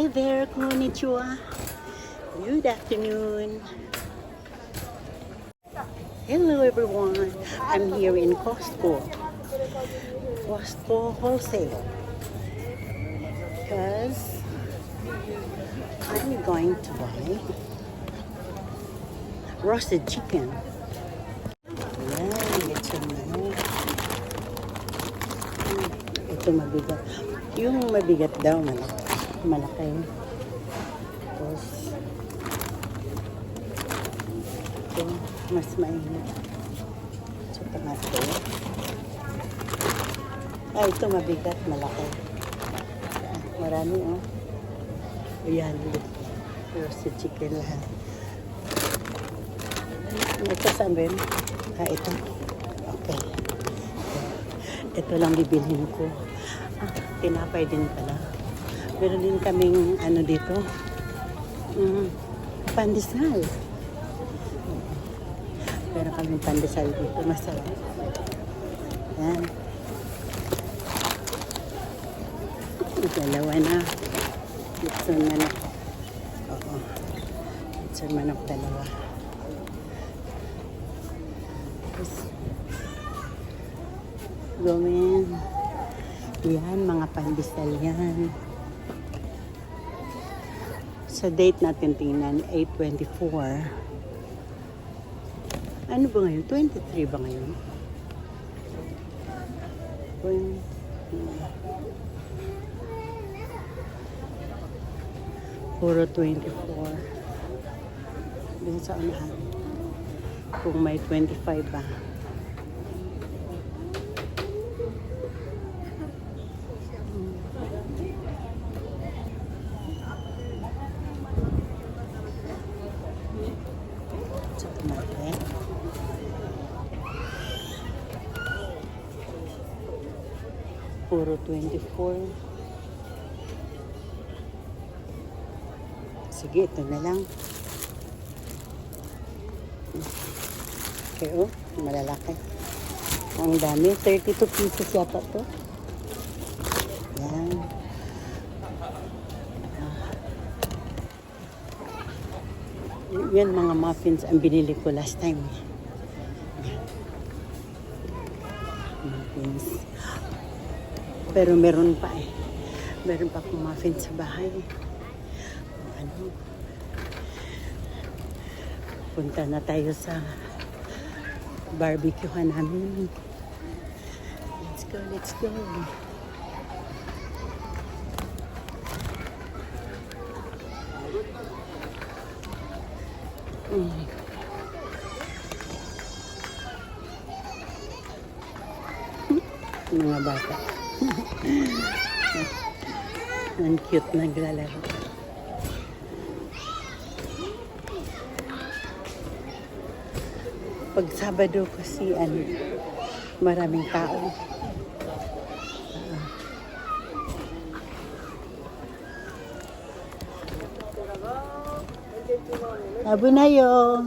Hi there, konnichiwa. Good afternoon. Hello everyone. I'm here in Costco. Costco wholesale. Because I'm going to buy roasted chicken. Ayan, get some ito mabigat. Yung mabigat daw, malaki. Tapos, ito, mas mainit. So, tomato. Ito mabigat, malaki. Marami, oh. Ayan, roasted chicken lahat. Ito saan ba yun? Ito. Okay. Ito lang bibilhin ko. Tinapay din pala. Meron din kaming ano dito. Pandesal. Meron kaming pandesal dito. Masarap. Yan. Dalawa na. Litson manok. Oo. Litson manok dalawa. Tapos, gawin. Yan, mga pandesal yan. Sa date natin tingnan, 8/24. Ano ba ngayon? 23 ba ngayon? Puro 24. Dun sa unahan. Kung may 25 ba. Puro 24. Sige, ito na lang. Okay, oh. Malalaki. Ang dami. 32 pieces yata to. Yan. Yan mga muffins ang binili ko last time. Muffins. Pero meron pa eh. Meron pa akong muffins sa bahay. Ano? Punta na tayo sa barbecuehan namin. Let's go, let's go. Mga bata. Ang cute naglalaro. Pag Sabado kasi maraming tao. Abunayo.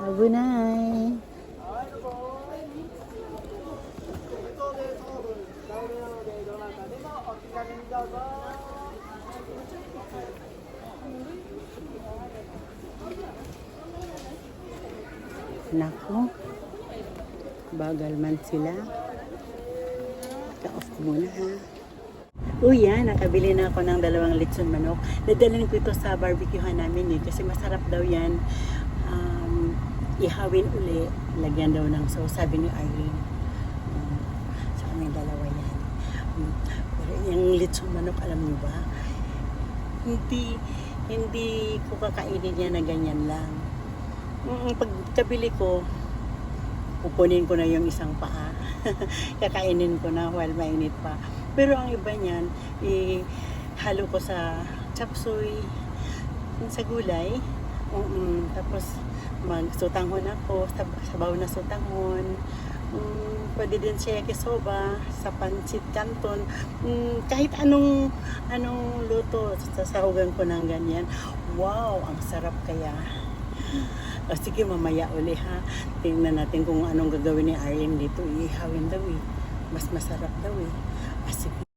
Abunay. Nako, bagal man sila. Ka-off muna ha. Yan, nakabili na ako ng 2 litson manok. Dadalhin ko ito sa barbecuehan namin kasi masarap daw yan. Ihawin uli, lagyan daw ng sauce, sabi ni Irene. Sa kaming dalawa yan. Pero yung litson manok, alam niyo ba? Hindi ko kakainin niya na ganyan lang. Pagkabili ko, pupunin ko na yung isang paa. Kakainin ko na while mainit pa. Pero ang iba niyan, ihalo ko sa chapsuy, sa gulay. Tapos magsutanghon ako, sabaw na sutanghon. Pwede din siya yakisoba, sa pancit canton. Kahit anong luto, sasahugan ko ng ganyan. Wow, ang sarap kaya. Sige, mamaya uli ha. Tingnan natin kung anong gagawin ni Irene dito. Ihawin daw eh. Mas masarap daw eh. Sige.